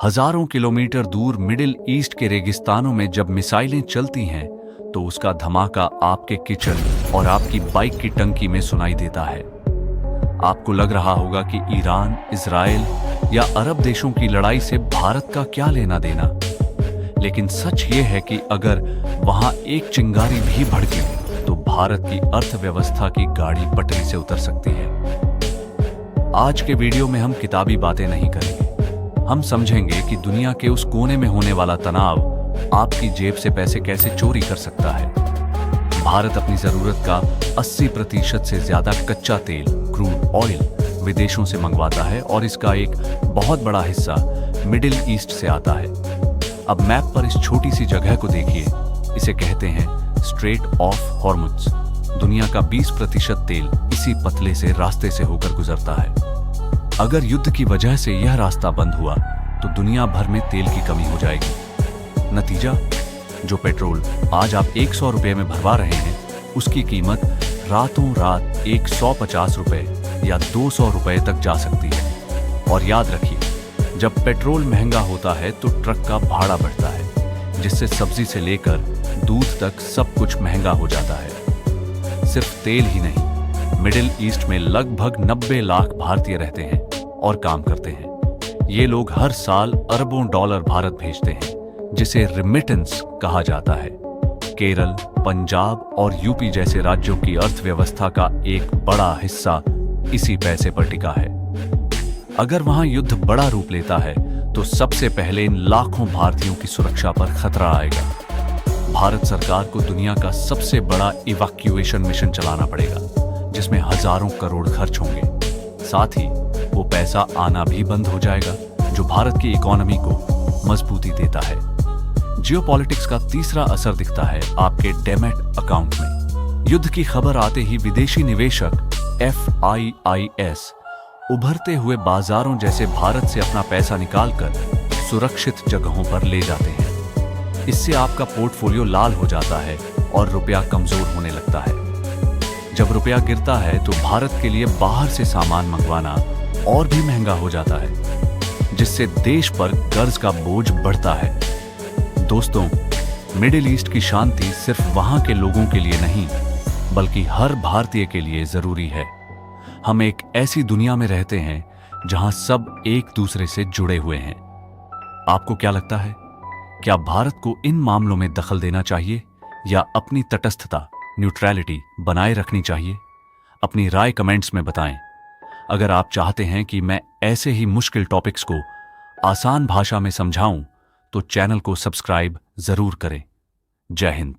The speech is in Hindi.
हजारों किलोमीटर दूर मिडिल ईस्ट के रेगिस्तानों में जब मिसाइलें चलती हैं तो उसका धमाका आपके किचन और आपकी बाइक की टंकी में सुनाई देता है। आपको लग रहा होगा कि ईरान, इजराइल या अरब देशों की लड़ाई से भारत का क्या लेना देना, लेकिन सच ये है कि अगर वहां एक चिंगारी भी भड़के तो भारत की अर्थव्यवस्था की गाड़ी पटरी से उतर सकती है। आज के वीडियो में हम किताबी बातें नहीं करेंगे। हम समझेंगे कि दुनिया के उस कोने में होने वाला तनाव आपकी जेब से पैसे कैसे चोरी कर सकता है। भारत अपनी जरूरत का 80% से ज्यादा कच्चा तेल, क्रूड ऑयल, विदेशों से मंगवाता है और इसका एक बहुत बड़ा हिस्सा मिडिल ईस्ट से आता है। अब मैप पर इस छोटी सी जगह को देखिए। इसे कहते हैं स्ट्रेट ऑफ हॉर्मुज। दुनिया का 20% तेल इसी पतले से रास्ते से होकर गुजरता है। अगर युद्ध की वजह से यह रास्ता बंद हुआ तो दुनिया भर में तेल की कमी हो जाएगी। नतीजा, जो पेट्रोल आज आप 100 रुपए में भरवा रहे हैं उसकी कीमत रातों रात 150 रुपए या 200 रुपए तक जा सकती है। और याद रखिए, जब पेट्रोल महंगा होता है तो ट्रक का भाड़ा बढ़ता है, जिससे सब्जी से लेकर दूध तक सब कुछ महंगा हो जाता है। सिर्फ तेल ही नहीं, मिडिल ईस्ट में लगभग 90 लाख भारतीय रहते हैं और काम करते हैं। ये लोग हर साल अरबों डॉलर भारत भेजते हैं, जिसे रिमिटेंस कहा जाता है। केरल, पंजाब और यूपी जैसे राज्यों की अर्थव्यवस्था का एक बड़ा हिस्सा इसी पैसे पर टिका है। अगर वहां युद्ध बड़ा रूप लेता है तो सबसे पहले इन लाखों भारतीयों की सुरक्षा पर खतरा आएगा। भारत सरकार को दुनिया का सबसे बड़ा इवैक्यूएशन मिशन चलाना पड़ेगा, जिसमें हजारों करोड़ खर्च होंगे। साथ ही वो पैसा आना भी बंद हो जाएगा, जो भारत की इकोनॉमी को मजबूती देता है। जियोपॉलिटिक्स का तीसरा असर दिखता है आपके डेमेट अकाउंट में। युद्ध की खबर आते ही विदेशी निवेशक FIIs उभरते हुए बाजारों जैसे भारत से अपना पैसा निकालकर सुरक्षित जगहों पर ले जाते हैं। इससे आपका पोर्टफोलियो लाल हो जाता है और रुपया कमजोर होने लगता है। जब रुपया गिरता है तो भारत के लिए बाहर से सामान मंगवाना और भी महंगा हो जाता है, जिससे देश पर कर्ज का बोझ बढ़ता है। दोस्तों, मिडिल ईस्ट की शांति सिर्फ वहां के लोगों के लिए नहीं, बल्कि हर भारतीय के लिए जरूरी है। हम एक ऐसी दुनिया में रहते हैं जहां सब एक दूसरे से जुड़े हुए हैं। आपको क्या लगता है, क्या भारत को इन मामलों में दखल देना चाहिए या अपनी तटस्थता, न्यूट्रलिटी बनाए रखनी चाहिए? अपनी राय कमेंट्स में बताएं। अगर आप चाहते हैं कि मैं ऐसे ही मुश्किल टॉपिक्स को आसान भाषा में समझाऊं तो चैनल को सब्सक्राइब जरूर करें। जय हिंद।